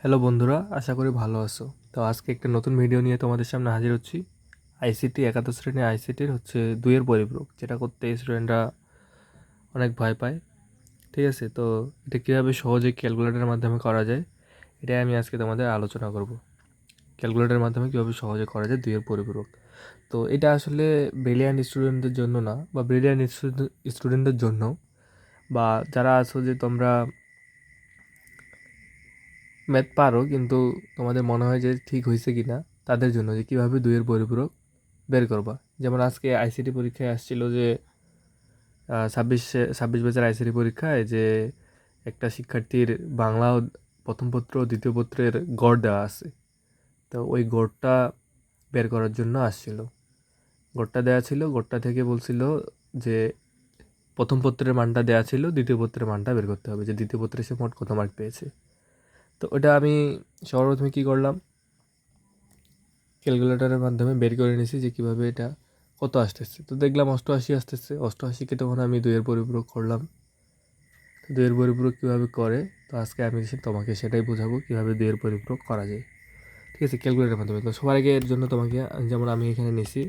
Hello বন্ধুরা, আশা করি ভালো আছো। তো আজকে একটা নতুন ভিডিও নিয়ে তোমাদের সামনে হাজির হচ্ছি। আইসিটি একাদশ শ্রেণী আইসিটির হচ্ছে দুইয়ের পরিপূরক, যেটা করতে স্টুডেন্টরা অনেক ভয় পায়। ঠিক আছে, তো এটা কীভাবে সহজে ক্যালকুলেটরের মাধ্যমে করা যায়, এটাই আমি আজকে তোমাদের আলোচনা করব। ক্যালকুলেটরের মাধ্যমে কীভাবে সহজে করা যায় দুইয়ের পরিপূরক। তো এটা আসলে ব্রিলিয়ান্ট স্টুডেন্টদের জন্য না, বা ব্রিলিয়ান্ট স্টুডেন্টদের জন্য, বা যারা আছো যে তোমরা ম্যাথ পারো কিন্তু তোমাদের মনে হয় যে ঠিক হয়েছে কি না, তাদের জন্য যে কীভাবে দুইয়ের পরিপূরক বের করবা। যেমন আজকে আইসিটি পরীক্ষায় আসছিল যে 26 বছর আইসিটি পরীক্ষায় যে একটা শিক্ষার্থীর বাংলা প্রথম পত্র ও দ্বিতীয় পত্রের গড় দেওয়া আছে। তো ওই গড়টা বের করার জন্য আসছিল। গড়টা দেওয়া ছিল, গড়টা থেকে বলছিল যে প্রথম পত্রের মানটা দেওয়া ছিল, দ্বিতীয় পত্রের মানটা বের করতে হবে, যে দ্বিতীয় পত্রে সে মোট কত মার্ক পেয়েছে। তো ওটা আমি সর্বপ্রথমে কী করলাম, ক্যালকুলেটরের মাধ্যমে বের করে নিয়েছি যে কীভাবে এটা কত আসতেছে। তো দেখলাম 88 আসতেছে। 88কে তখন আমি দুইয়ের পরিপূরক করলাম। দুইয়ের পরিপূরক কীভাবে করে, তো আজকে আমি তোমাকে সেটাই বোঝাবো কীভাবে দুইয়ের পরিপূরক করা যায়। ঠিক আছে, ক্যালকুলেটরের মাধ্যমে। তো সবার আগে এর জন্য তোমাকে, যেমন আমি এখানে নিছি,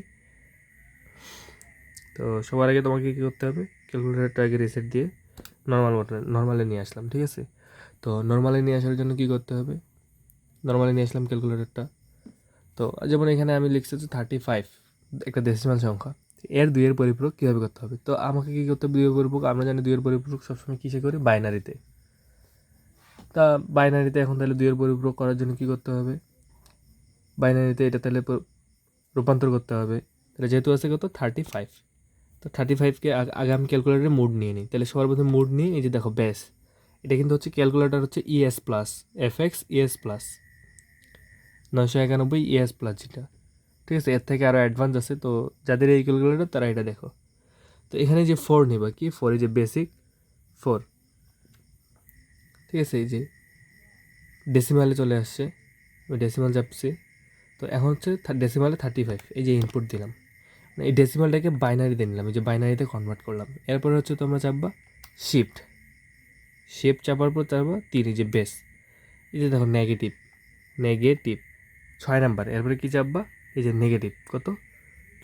তো সবার আগে তোমাকে কী করতে হবে, ক্যালকুলেটরটা আগে রিসেট দিয়ে নর্মালে নিয়ে আসলাম। ঠিক আছে, তো নর্মালে নিয়ে আসার জন্য কী করতে হবে, নর্মালে নিয়ে আসলাম ক্যালকুলেটরটা। তো যেমন এখানে আমি লিখছি যে 35, একটা ডেসিমাল সংখ্যা। এর দুইয়ের পরিপূরক কীভাবে করতে হবে, তো আমাকে কী করতে হবে, দুইয়ের পরিপূরক আমরা জানি দুইয়ের পরিপূরক সবসময় কিসে করি, বাইনারিতে। তা বাইনারিতে এখন তাহলে দুইয়ের পরিপূরক করার জন্য কী করতে হবে, বাইনারিতে এটা তাহলে রূপান্তর করতে হবে। তাহলে যেহেতু আছে কত 35, তো 35কে আগে আমি ক্যালকুলেটারে মোড নিয়ে নিই। তাহলে সবার প্রথমে মোড নিয়ে এই যে দেখো বেস, এটা কিন্তু হচ্ছে ক্যালকুলেটার হচ্ছে ES plus, FX ES plus 991 ES plus, যেটা ঠিক আছে। এর থেকে আরও অ্যাডভান্স আছে, তো যাদের এই ক্যালকুলেটর তারা এটা দেখো। তো এখানে যে 4 নিবা, কি 4, এই যে বেসিক 4। ঠিক আছে, এই যে ডেসিমালে চলে আসছে, ওই ডেসিমাল চাপছি। তো এখন হচ্ছে ডেসিমালে 35, এই যে ইনপুট দিলাম, মানে এই ডেসিমালটাকে বাইনারিতে নিলাম, এই যে বাইনারিতে কনভার্ট করলাম। এরপরে হচ্ছে তোমরা চাপবা শিফট, শিফট চাপার পর চাপবা 3, এই যে বেস, এই যে দেখো নেগেটিভ, নেগেটিভ 6 নাম্বার। এরপরে কি চাপবা, এই যে নেগেটিভ কত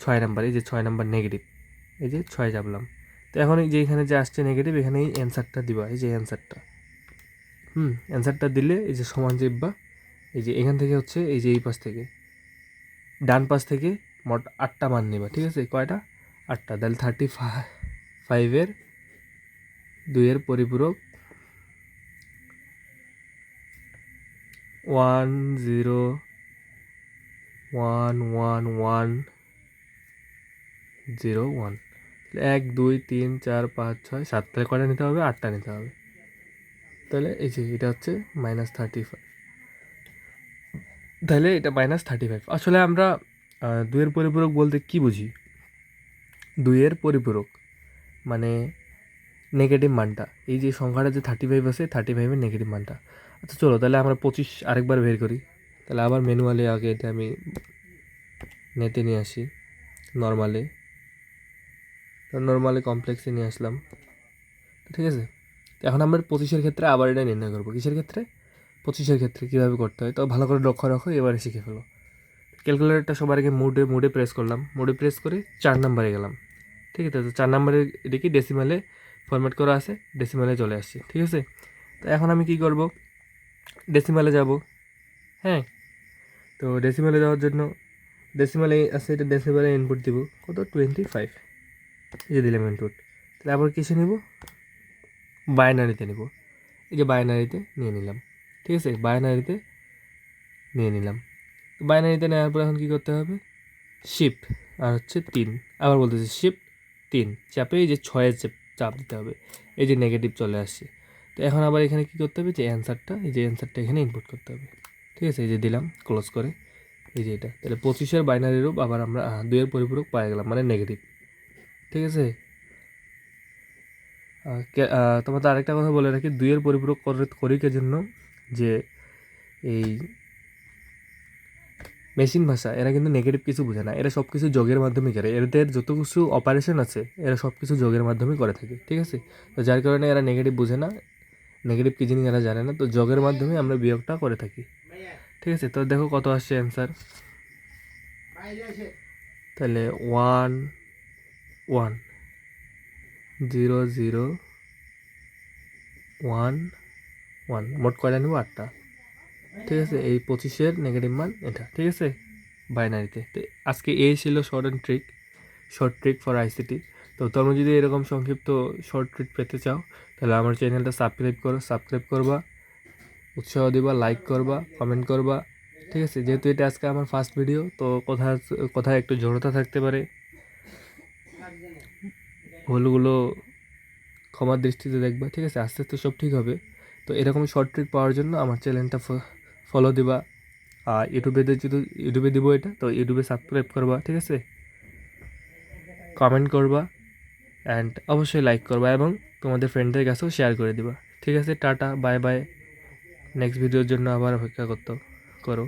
6 নাম্বার, এই যে 6 নাম্বার নেগেটিভ, এই যে 6 চাপলাম। তো এখন এই যে এখানে যে আসছে নেগেটিভ, এখানে এই অ্যান্সারটা দিবা, এই যে অ্যান্সারটা, অ্যান্সারটা দিলে এই যে সমান চেপবা। এই যে এখান থেকে হচ্ছে এই যে এই পাশ থেকে, ডান পাশ থেকে মোট 8টা মান নেবা। ঠিক আছে, কয়টা, 8টা। তাহলে 35-এর দুইয়ের পরিপূরক 1011101, 1 2 3 4 5 6 7, তাহলে কয়টা নিতে হবে, 8টা নিতে হবে। তাহলে এই যে এটা হচ্ছে -35, তাহলে এটা -35। আসলে আমরা দুইয়ের পরিপূরক বলতে কি বুঝি, দুইয়ের পরিপূরক মানে নেগেটিভ মানটা, এই যে সংখ্যাটা যে 35 আছে, 35-এর নেগেটিভ মানটা। আচ্ছা চলো তাহলে আমরা 25 আরেকবার বের করি। তাহলে আবার ম্যানুয়ালি আগে এটা আমি নেতে নিয়ে আসি, নর্মালে, তো নর্মালে কমপ্লেক্সে নিয়ে আসলাম। ঠিক আছে, তো এখন আমরা 25-এর ক্ষেত্রে আবার এটা নির্ণয় করবো। কিসের ক্ষেত্রে, 25-এর ক্ষেত্রে কীভাবে করতে হয়, তো ভালো করে লক্ষ্য রাখো, এবারে শিখে ফেলো। ক্যালকুলেটরটা সবার আগে মোডে প্রেস করলাম, মোডে প্রেস করে 4 নাম্বারে গেলাম। ঠিক আছে, তো 4 নাম্বারে এটা কি ডেসিমালে ফরম্যাট করা আছে, ডেসিমালে চলে আসছে। ঠিক আছে, তো এখন আমি কি করব, ডেসিমালে যাব। হ্যাঁ, তো ডেসিমালে যাওয়ার জন্য ডেসিমালে আছে, এটা ডেসিমালে ইনপুট দিব কত 25, এই যে দিলাম ইনপুট। তাহলে আবার কিসে নিব, বাইনারিতে নিব, এই যে বাইনারিতে নিয়ে নিলাম। ঠিক আছে, বাইনারিতে নিয়ে নিলাম। তো বাইনারিতে নেওয়ার পর এখন কী করতে হবে, শিফট আর হচ্ছে 3, আবার বলতেছি শিফট 3 চাপে এই যে 6-এর চাপ দিতে হবে, এই যে নেগেটিভ চলে আসছে। তো এখন আবার এখানে কী করতে হবে, যে অ্যান্সারটা, এই যে অ্যান্সারটা এখানে ইনপুট করতে হবে। ঠিক আছে, এই যে দিলাম ক্লোজ করে, এই যে এটা। তাহলে 25-এর বাইনারি রূপ আবার আমরা দুইয়ের পরিপূরক পাই গেলাম, মানে নেগেটিভ। ঠিক আছে, তোমাদের আরেকটা কথা বলে রাখি, দুইয়ের পরিপূরক করি কে জন্য, যে এই মেশিন ভাষা এরা কিন্তু নেগেটিভ কিছু বোঝে না, এরা সব কিছু যোগের মাধ্যমে করে, এদের যত কিছু অপারেশন আছে এরা সব কিছু যোগের মাধ্যমে করে থাকে। ঠিক আছে, তো যার কারণে এরা নেগেটিভ বোঝে না, নেগেটিভ কী জিনিস এরা জানে না, তো যোগের মাধ্যমে আমরা বিয়োগটা করে থাকি। ঠিক আছে, তো দেখো কত আসছে অ্যান্সার। তাহলে 1 1 0 0 1 1, মোট কয়টা নেব? 8টা। ঠিক আছে, এই 25-এর নেগেটিভ মান এটা। ঠিক আছে, বাইনারিতে। তো আজকে এই ছিল শর্ট ট্রিক ফর আইসিটি। তো তোমরা যদি এরকম সংক্ষিপ্ত শর্ট ট্রিক পেতে চাও তাহলে আমার চ্যানেলটা সাবস্ক্রাইব করবা, উৎসাহ দিবা, লাইক করবা, কমেন্ট করবা। ঠিক আছে, যেহেতু এটা আজকে আমার ফার্স্ট ভিডিও, তো কোথায় একটু জড়তা থাকতে পারে, ভুলগুলো ক্ষমার দৃষ্টিতে দেখবা। ঠিক আছে, আস্তে আস্তে সব ঠিক হবে। তো এরকম শর্ট ট্রিক পাওয়ার জন্য আমার চ্যানেলটা ফলো দিবা। আর ইউটিউবে দিব এটা, তো ইউটিউবে সাবস্ক্রাইব করবা। ঠিক আছে, কমেন্ট করবা অ্যান্ড অবশ্যই লাইক করবা এবং তোমাদের ফ্রেন্ডদের কাছেও শেয়ার করে দিবা। ঠিক আছে, টাটা, বাই বাই। নেক্সট ভিডিওর জন্য আবার অপেক্ষা করো।